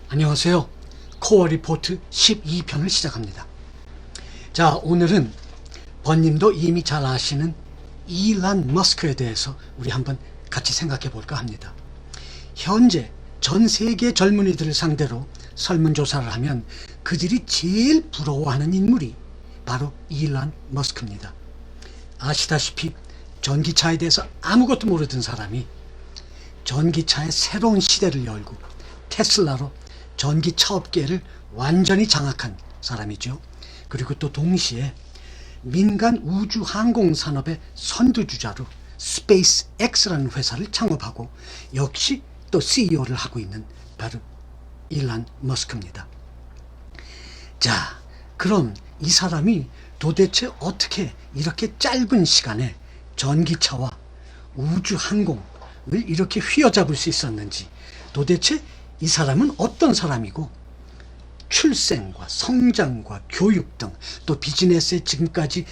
안녕하세요. 코어 리포트 12편을 시작합니다. 자, 오늘은 번님도 이미 잘 아시는 일론 머스크에 대해서 우리 한번 같이 생각해 볼까 합니다. 현재 전 세계 젊은이들을 상대로 설문조사를 하면 그들이 제일 부러워하는 인물이 바로 일론 머스크입니다. 아시다시피 전기차에 대해서 아무것도 모르던 사람이 전기차의 새로운 시대를 열고 테슬라로 전기차 업계를 완전히 장악한 사람이죠. 그리고 또 동시에 민간 우주 항공 산업의 선두주자로 스페이스 X라는 회사를 창업하고 역시 또 CEO를 하고 있는 바로 일론 머스크입니다. 자, 그럼 이 사람이 도대체 어떻게 이렇게 짧은 시간에 전기차와 우주 항공을 이렇게 휘어잡을 수 있었는지, 도대체 이 사람은 어떤 사람이고 출생과 성장과 교육 등 또 비즈니스에 지금까지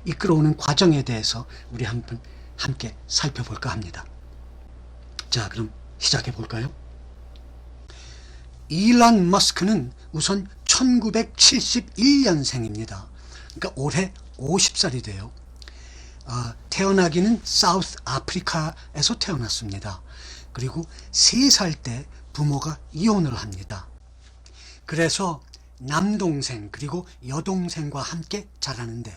이끌어오는 과정에 대해서 우리 한번 함께 살펴볼까 합니다. 자, 그럼 시작해 볼까요? 일론 머스크는 우선 1971년생입니다. 그러니까 올해 50살이 돼요. 태어나기는 사우스 아프리카에서 태어났습니다. 그리고 3살 때 부모가 이혼을 합니다. 그래서 남동생 그리고 여동생과 함께 자라는데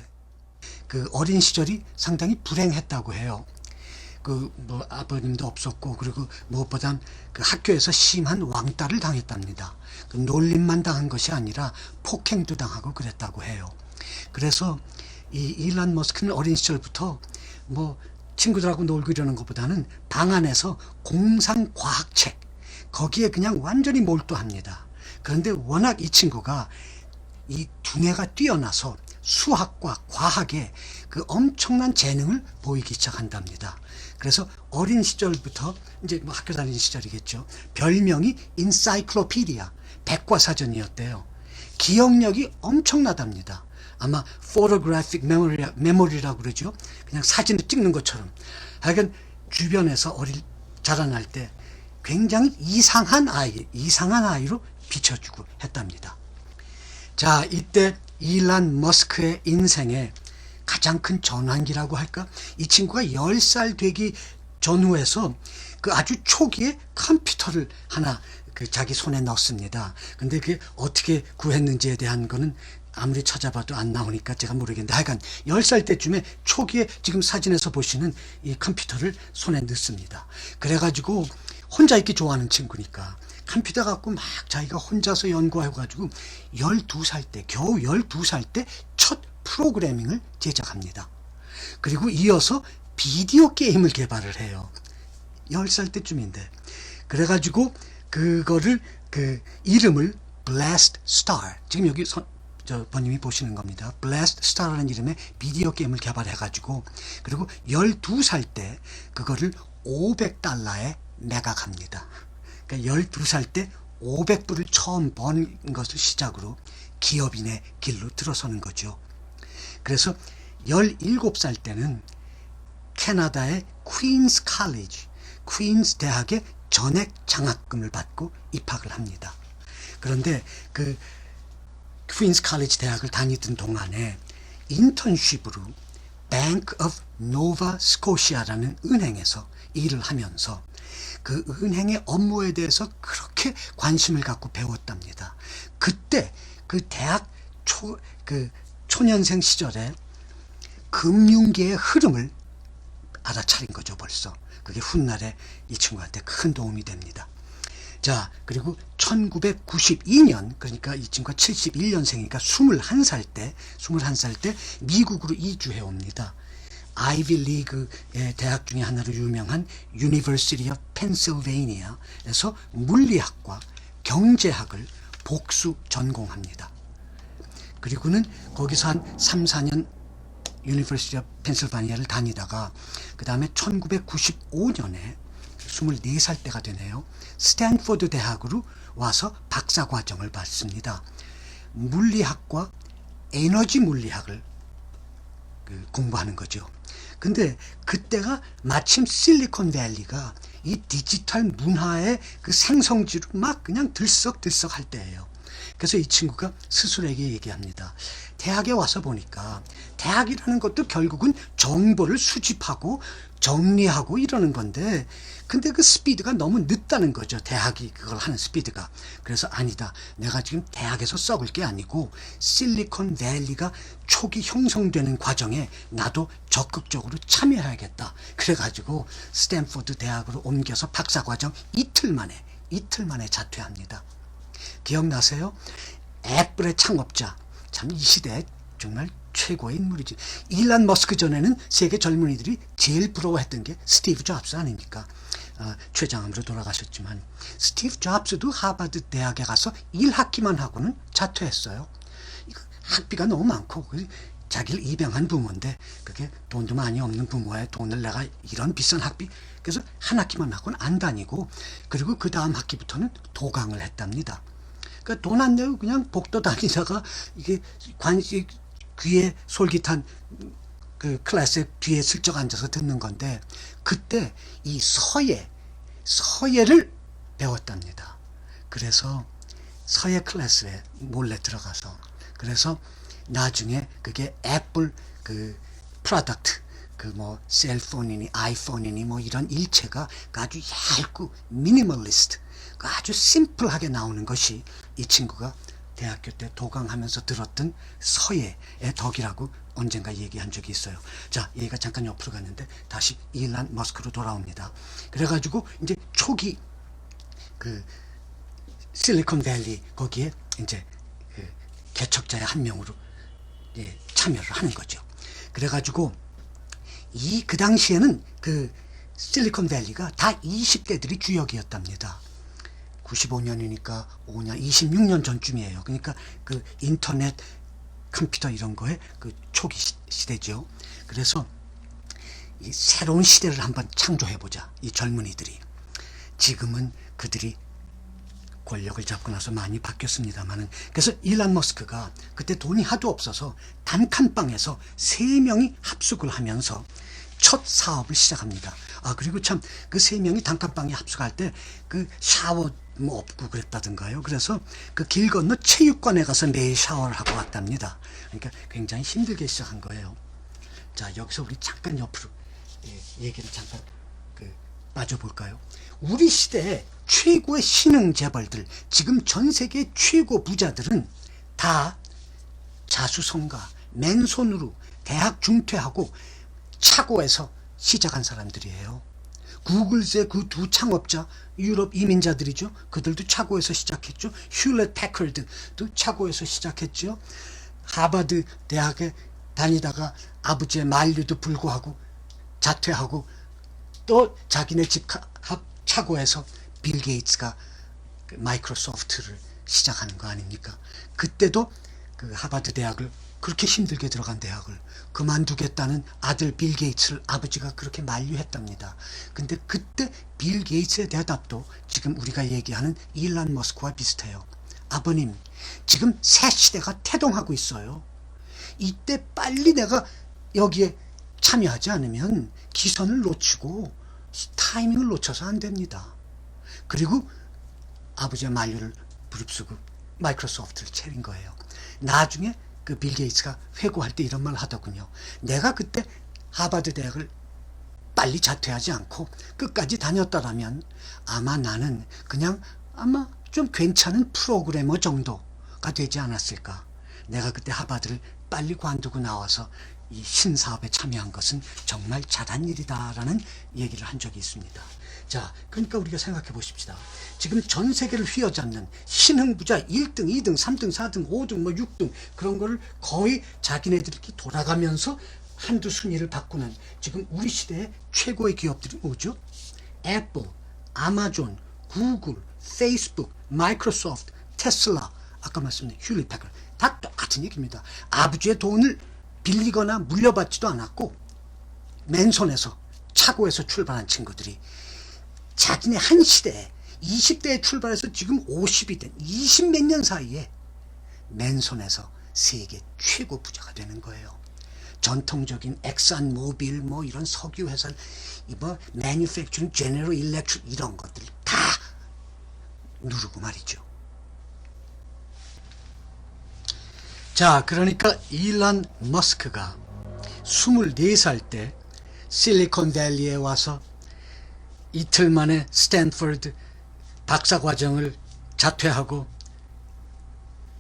그 어린 시절이 상당히 불행했다고 해요. 아버님도 없었고, 그리고 무엇보다 학교에서 심한 왕따를 당했답니다. 놀림만 당한 것이 아니라 폭행도 당하고 그랬다고 해요. 그래서 이 일론 머스크는 어린 시절부터 친구들하고 놀고 이러는 것보다는 방 안에서 공상과학책, 거기에 그냥 완전히 몰두합니다. 그런데 워낙 이 친구가 이 두뇌가 뛰어나서 수학과 과학에 엄청난 재능을 보이기 시작한답니다. 그래서 어린 시절부터 이제 학교 다니는 시절이겠죠. 별명이 인사이클로피디아, 백과사전이었대요. 기억력이 엄청나답니다. 아마 photographic memory라고 그러죠. 그냥 사진을 찍는 것처럼. 하여간 주변에서 자라날 때 굉장히 이상한 아이로 비춰주고 했답니다. 자, 이때 일론 머스크의 인생에 가장 큰 전환기라고 할까? 이 친구가 10살 되기 전후에서 아주 초기에 컴퓨터를 하나 자기 손에 넣습니다. 근데 그게 어떻게 구했는지에 대한 거는 아무리 찾아봐도 안 나오니까 제가 모르겠는데, 하여간 10살 때쯤에 초기에 지금 사진에서 보시는 이 컴퓨터를 손에 넣습니다. 그래가지고 혼자 있기 좋아하는 친구니까 컴퓨터 갖고 막 자기가 혼자서 연구해가지고 12살 때, 겨우 12살 때 첫 프로그래밍을 제작합니다. 그리고 이어서 비디오 게임을 개발을 해요. 10살 때쯤인데. 그래가지고 그거를 이름을 Blast Star, 지금 여기 번님이 보시는 겁니다. Blast Star라는 이름의 비디오 게임을 개발해가지고, 그리고 12살 때 그거를 $500에 매각합니다. 그러니까 12살 때 500불을 처음 번 것을 시작으로 기업인의 길로 들어서는 거죠. 그래서 17살 때는 캐나다의 퀸스 대학의 전액 장학금을 받고 입학을 합니다. 그런데 퀸스 칼리지 대학을 다니던 동안에 인턴십으로 Bank of Nova Scotia라는 은행에서 일을 하면서 그 은행의 업무에 대해서 그렇게 관심을 갖고 배웠답니다. 그때 대학 초년생 시절에 금융계의 흐름을 알아차린 거죠, 벌써. 그게 훗날에 이 친구한테 큰 도움이 됩니다. 자, 그리고 1992년, 그러니까 이 친구가 71년생이니까 21살 때 미국으로 이주해 옵니다. 아이비 리그의 대학 중에 하나로 유명한 University of Pennsylvania에서 물리학과 경제학을 복수 전공합니다. 그리고는 거기서 한 3, 4년 University of Pennsylvania를 다니다가 그 다음에 1995년에 24살 때가 되네요. 스탠포드 대학으로 와서 박사과정을 받습니다. 물리학과 에너지 물리학을 공부하는 거죠. 근데 그때가 마침 실리콘밸리가 이 디지털 문화의 그 생성지로 막 그냥 들썩들썩 할 때예요. 그래서 이 친구가 스스로에게 얘기합니다. 대학에 와서 보니까 대학이라는 것도 결국은 정보를 수집하고 정리하고 이러는 건데, 근데 그 스피드가 너무 늦다는 거죠. 대학이 그걸 하는 스피드가. 그래서 아니다, 내가 지금 대학에서 썩을 게 아니고 실리콘밸리가 초기 형성되는 과정에 나도 적극적으로 참여해야겠다. 그래가지고 스탠포드 대학으로 옮겨서 박사과정 이틀 만에 자퇴합니다. 기억나세요? 애플의 창업자, 참 이 시대에 정말 최고의 인물이지. 일란 머스크 전에는 세계 젊은이들이 제일 부러워했던 게 스티브 잡스 아닙니까? 최장암으로 돌아가셨지만 스티브 잡스도 하버드 대학에 가서 1학기만 하고는 자퇴했어요. 학비가 너무 많고 자기를 입양한 부모인데 그게 돈도 많이 없는 부모의 돈을 내가 이런 비싼 학비, 그래서 한 학기만 하고는 안 다니고, 그리고 그 다음 학기부터는 도강을 했답니다. 그러니까 돈 안 내고 그냥 복도 다니다가 이게 귀에 솔깃한 그 클래스에 뒤에 슬쩍 앉아서 듣는 건데, 그때 이 서예를 배웠답니다. 그래서 서예 클래스에 몰래 들어가서, 그래서 나중에 그게 애플 그 프로덕트, 그 뭐 셀폰이니 아이폰이니 뭐 이런 일체가 아주 얇고 미니멀리스트, 아주 심플하게 나오는 것이 이 친구가 대학교 때 도강하면서 들었던 서예의 덕이라고 언젠가 얘기한 적이 있어요. 자, 얘가 잠깐 옆으로 갔는데 다시 일란 머스크로 돌아옵니다. 그래가지고 이제 초기 그 실리콘밸리 거기에 이제 그 개척자의 한 명으로 참여를 하는 거죠. 그래가지고 그 당시에는 그 실리콘밸리가 다 20대들이 주역이었답니다. 95년이니까 5년, 26년 전쯤이에요. 그러니까 그 인터넷, 컴퓨터 이런 거에 그 초기 시대죠. 그래서 이 새로운 시대를 한번 창조해보자, 이 젊은이들이. 지금은 그들이 권력을 잡고 나서 많이 바뀌었습니다만은, 그래서 일란 머스크가 그때 돈이 하도 없어서 단칸방에서 3명이 합숙을 하면서 첫 사업을 시작합니다. 그리고 참 그 3명이 단칸방에 합숙할 때 그 샤워 뭐 없고 그랬다던가요. 그래서 그 길 건너 체육관에 가서 매일 샤워를 하고 왔답니다. 그러니까 굉장히 힘들게 시작한 거예요. 자, 여기서 우리 잠깐 옆으로 얘기를 잠깐 빠져볼까요? 우리 시대의 최고의 신흥 재벌들, 지금 전 세계 최고 부자들은 다 자수성가, 맨손으로 대학 중퇴하고 차고에서 시작한 사람들이에요. 구글의 그 두 창업자, 유럽 이민자들이죠. 그들도 차고에서 시작했죠. 휴렛 패커드도 차고에서 시작했죠. 하버드 대학에 다니다가 아버지의 만류도 불구하고 자퇴하고 또 자기네 집 차고에서 빌 게이츠가 마이크로소프트를 시작하는 거 아닙니까? 그때도 그 하버드 대학을, 그렇게 힘들게 들어간 대학을 그만두겠다는 아들 빌 게이츠를 아버지가 그렇게 만류했답니다. 근데 그때 빌 게이츠의 대답도 지금 우리가 얘기하는 일란 머스크와 비슷해요. 아버님, 지금 새 시대가 태동하고 있어요. 이때 빨리 내가 여기에 참여하지 않으면 기선을 놓치고 타이밍을 놓쳐서 안 됩니다. 그리고 아버지의 만류를 무릅쓰고 마이크로소프트를 차린 거예요. 나중에 그 빌 게이츠가 회고할 때 이런 말 하더군요. 내가 그때 하버드 대학을 빨리 자퇴하지 않고 끝까지 다녔더라면 아마 나는 그냥 아마 좀 괜찮은 프로그래머 정도가 되지 않았을까. 내가 그때 하버드를 빨리 관두고 나와서 이 신사업에 참여한 것은 정말 잘한 일이다라는 얘기를 한 적이 있습니다. 자, 그러니까 우리가 생각해 보십시다. 지금 전 세계를 휘어잡는 신흥부자 1등, 2등, 3등, 4등, 5등, 뭐 6등 그런 거를 거의 자기네들끼리 돌아가면서 한두 순위를 바꾸는 지금 우리 시대의 최고의 기업들이 뭐죠? 애플, 아마존, 구글, 페이스북, 마이크로소프트, 테슬라, 아까 말씀드린 휴릿 패커드, 다 똑같은 얘기입니다. 아버지의 돈을 빌리거나 물려받지도 않았고 맨손에서 차고에서 출발한 친구들이 자기네 한 시대에 20대에 출발해서 지금 50이 된 20 몇 년 사이에 맨손에서 세계 최고 부자가 되는 거예요. 전통적인 엑산 모빌 뭐 이런 석유 회사, 뭐 매니팩처링, 제너럴 일렉트릭 이런 것들 다 누르고 말이죠. 자, 그러니까 일론 머스크가 24살 때 실리콘밸리에 와서 이틀 만에 스탠퍼드 박사과정을 자퇴하고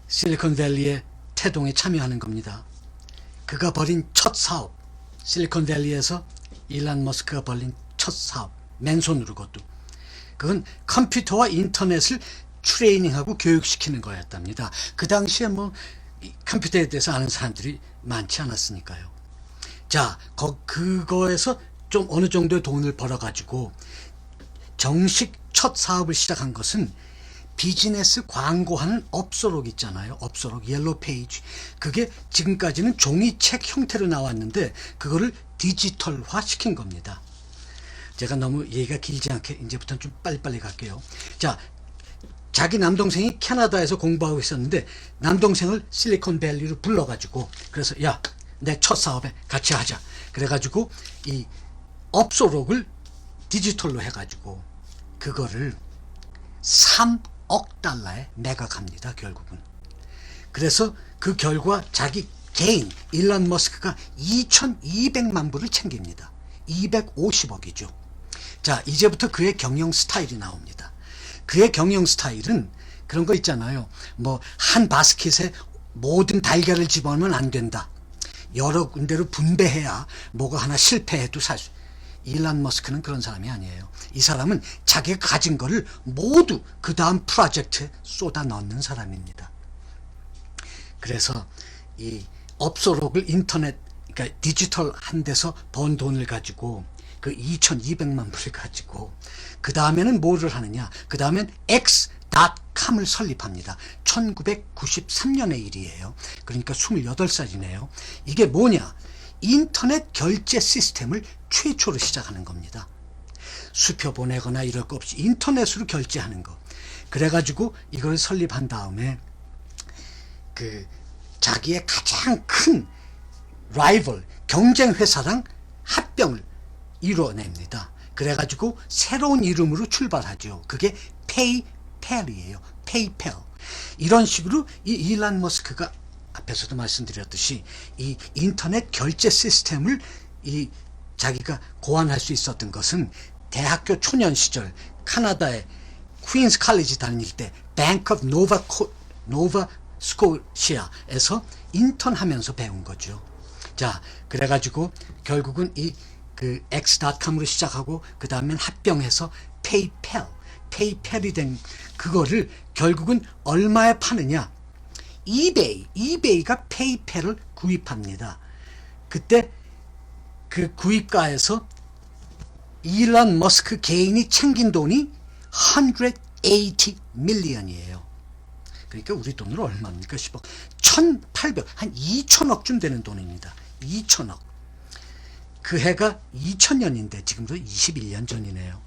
실리콘밸리의 태동에 참여하는 겁니다. 그가 벌인 첫 사업, 실리콘밸리에서 일론 머스크가 벌인 첫 사업, 맨손으로 그것도, 그건 컴퓨터와 인터넷을 트레이닝하고 교육시키는 거였답니다. 그 당시에 뭐 컴퓨터에 대해서 아는 사람들이 많지 않았으니까요. 자, 그거에서 좀 어느 정도의 돈을 벌어가지고 정식 첫 사업을 시작한 것은 비즈니스 광고하는 업소록 있잖아요. 업소록, 옐로우 페이지. 그게 지금까지는 종이책 형태로 나왔는데 그거를 디지털화 시킨 겁니다. 제가 너무 얘기가 길지 않게 이제부터는 좀 빨리빨리 갈게요. 자, 자기 남동생이 캐나다에서 공부하고 있었는데 남동생을 실리콘밸리로 불러가지고, 그래서 야, 내 첫 사업에 같이 하자. 그래가지고 이 업소록을 디지털로 해가지고 그거를 3억 달러에 매각합니다, 결국은. 그래서 그 결과 자기 개인 일론 머스크가 2200만 불을 챙깁니다. 250억이죠. 자, 이제부터 그의 경영 스타일이 나옵니다. 그의 경영 스타일은 그런 거 있잖아요. 뭐 한 바스켓에 모든 달걀을 집어넣으면 안 된다. 여러 군데로 분배해야 뭐가 하나 실패해도 일론 머스크는 그런 사람이 아니에요. 이 사람은 자기가 가진 거를 모두 그 다음 프로젝트에 쏟아 넣는 사람입니다. 그래서 이 업소록을 인터넷, 그러니까 디지털 한 데서 번 돈을 가지고 그 2200만 불을 가지고 그 다음에는 뭐를 하느냐, 그 다음엔 X.com을 설립합니다. 1993년의 일이에요. 그러니까 28살이네요. 이게 뭐냐, 인터넷 결제 시스템을 최초로 시작하는 겁니다. 수표 보내거나 이럴 거 없이 인터넷으로 결제하는 거. 그래가지고 이걸 설립한 다음에 그 자기의 가장 큰 라이벌, 경쟁 회사랑 합병을 이루어냅니다. 그래가지고 새로운 이름으로 출발하죠. 그게 페이펠이에요. 페이펠. 이런 식으로 이 일론 머스크가 앞에서도 말씀드렸듯이 이 인터넷 결제 시스템을 이 자기가 고안할 수 있었던 것은 대학교 초년 시절 카나다의 퀸스 칼리지 다닐 때 뱅크 오브 노바 스코시아에서 인턴하면서 배운 거죠. 자, 그래가지고 결국은 이 그 X.com으로 시작하고 그 다음엔 합병해서 페이펠이 된 그거를 결국은 얼마에 파느냐, 이베이가 페이펠을 구입합니다. 그때 그 구입가에서 일론 머스크 개인이 챙긴 돈이 180 밀리언이에요. 그러니까 우리 돈으로 얼마입니까? 10억. 1800, 한 2000억쯤 되는 돈입니다. 2000억. 그 해가 2000년인데 지금도 21년 전이네요.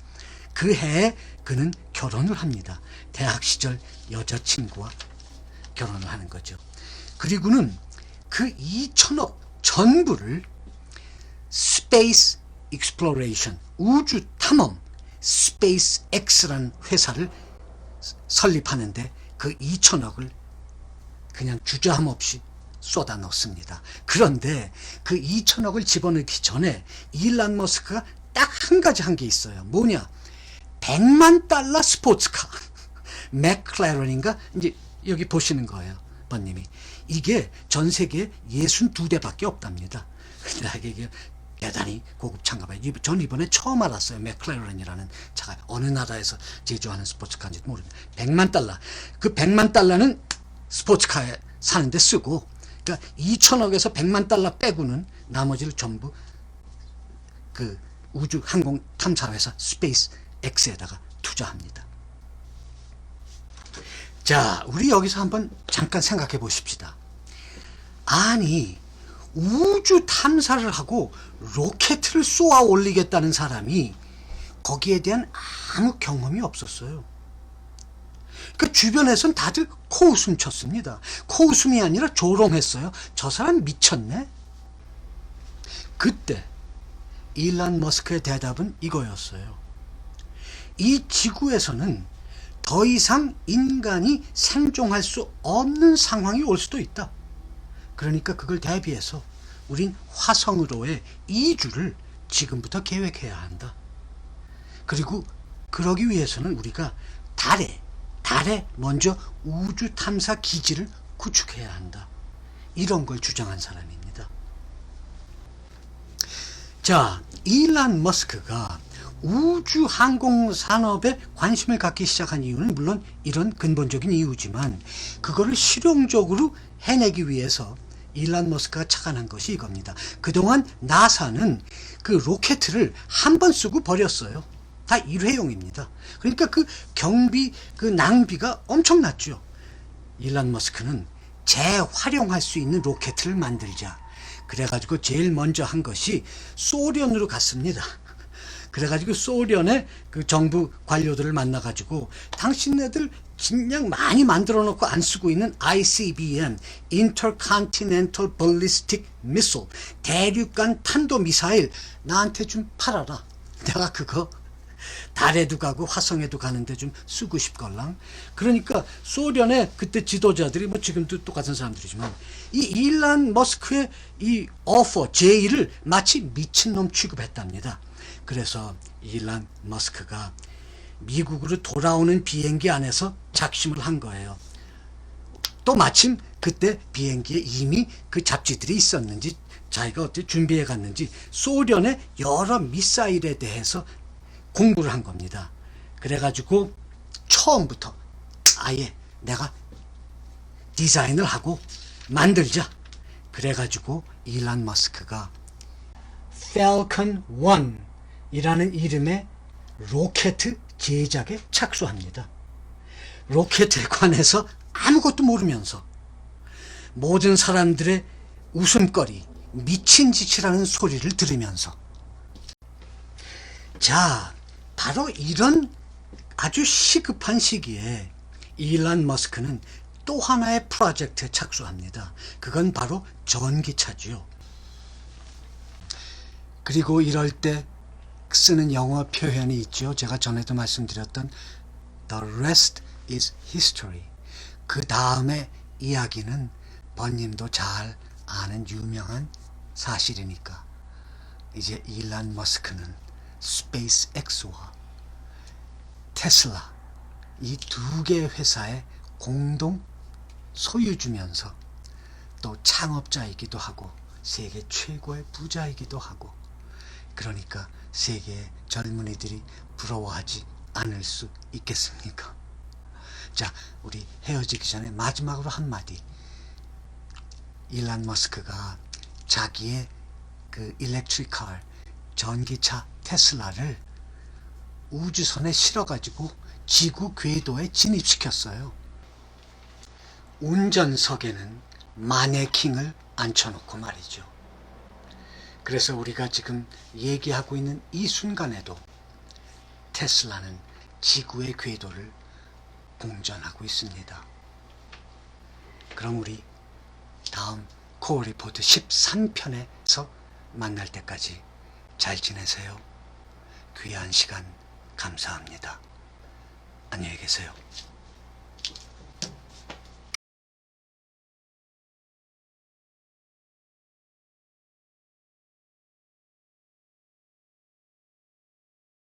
그 해에 그는 결혼을 합니다. 대학 시절 여자친구와 결혼을 하는 거죠. 그리고는 그 2000억 전부를 스페이스 익스플로레이션, 우주 탐험, 스페이스 X라는 회사를 설립하는데 그 2000억을 그냥 주저함 없이 쏟아 넣습니다. 그런데 그 2000억을 집어넣기 전에 일론 머스크가 딱 한 가지 한 게 있어요. 뭐냐? 100만 달러 스포츠카. 맥클래런인가? 이제 여기 보시는 거예요, 번님이. 이게 전 세계에 62대밖에 없답니다. 근데 이게 대단히 고급차인가 봐요. 전 이번에 처음 알았어요. 맥클래런이라는 차가 어느 나라에서 제조하는 스포츠카인지 모르겠는데 100만 달러. 그 100만 달러는 스포츠카에 사는데 쓰고, 그러니까 2000억에서 100만 달러 빼고는 나머지를 전부 그 우주 항공 탐사 회사 스페이스 X에다가 투자합니다. 자, 우리 여기서 한번 잠깐 생각해 보십시다. 아니, 우주 탐사를 하고 로켓을 쏘아 올리겠다는 사람이 거기에 대한 아무 경험이 없었어요. 그 주변에선 다들 코웃음 쳤습니다. 코웃음이 아니라 조롱했어요. 저 사람 미쳤네? 그때 일론 머스크의 대답은 이거였어요. 이 지구에서는 더 이상 인간이 생존할 수 없는 상황이 올 수도 있다. 그러니까 그걸 대비해서 우린 화성으로의 이주를 지금부터 계획해야 한다. 그리고 그러기 위해서는 우리가 달에 먼저 우주 탐사 기지를 구축해야 한다. 이런 걸 주장한 사람입니다. 자, 일론 머스크가 우주 항공 산업에 관심을 갖기 시작한 이유는 물론 이런 근본적인 이유지만 그거를 실용적으로 해내기 위해서 일론 머스크가 착안한 것이 이겁니다. 그동안 나사는 그 로켓을 한 번 쓰고 버렸어요. 다 일회용입니다. 그러니까 그 경비, 그 낭비가 엄청났죠. 일론 머스크는 재활용할 수 있는 로켓을 만들자. 그래가지고 제일 먼저 한 것이 소련으로 갔습니다. 그래가지고 소련의 그 정부 관료들을 만나가지고 당신네들 그냥 많이 만들어 놓고 안 쓰고 있는 ICBM, Intercontinental Ballistic Missile, 대륙간 탄도미사일 나한테 좀 팔아라. 내가 그거 달에도 가고 화성에도 가는데 좀 쓰고 싶걸랑. 그러니까 소련의 그때 지도자들이 뭐 지금도 똑같은 사람들이지만 이 일론 머스크의 이 오퍼, 제의를 마치 미친놈 취급했답니다. 그래서 일론 머스크가 미국으로 돌아오는 비행기 안에서 작심을 한 거예요. 또 마침 그때 비행기에 이미 그 잡지들이 있었는지 자기가 어떻게 준비해 갔는지 소련의 여러 미사일에 대해서 공부를 한 겁니다. 그래가지고 처음부터 아예 내가 디자인을 하고 만들자. 그래가지고 일론 머스크가 Falcon 1 이라는 이름의 로켓 제작에 착수합니다. 로켓에 관해서 아무것도 모르면서 모든 사람들의 웃음거리, 미친 짓이라는 소리를 들으면서, 자, 바로 이런 아주 시급한 시기에 일론 머스크는 또 하나의 프로젝트에 착수합니다. 그건 바로 전기차지요. 그리고 이럴 때 쓰는 영어 표현이 있죠. 제가 전에도 말씀드렸던 The rest is history. 그 다음에 이야기는 번님도 잘 아는 유명한 사실이니까 이제 일론 머스크는 스페이스X와 테슬라 이 두 개의 회사의 공동 소유주면서 또 창업자이기도 하고 세계 최고의 부자이기도 하고, 그러니까 세계의 젊은이들이 부러워하지 않을 수 있겠습니까? 자, 우리 헤어지기 전에 마지막으로 한마디. 일론 머스크가 자기의 그 일렉트리컬 전기차 테슬라를 우주선에 실어가지고 지구 궤도에 진입시켰어요. 운전석에는 마네킹을 앉혀놓고 말이죠. 그래서 우리가 지금 얘기하고 있는 이 순간에도 테슬라는 지구의 궤도를 공전하고 있습니다. 그럼 우리 다음 코어 리포트 13편에서 만날 때까지 잘 지내세요. 귀한 시간 감사합니다. 안녕히 계세요.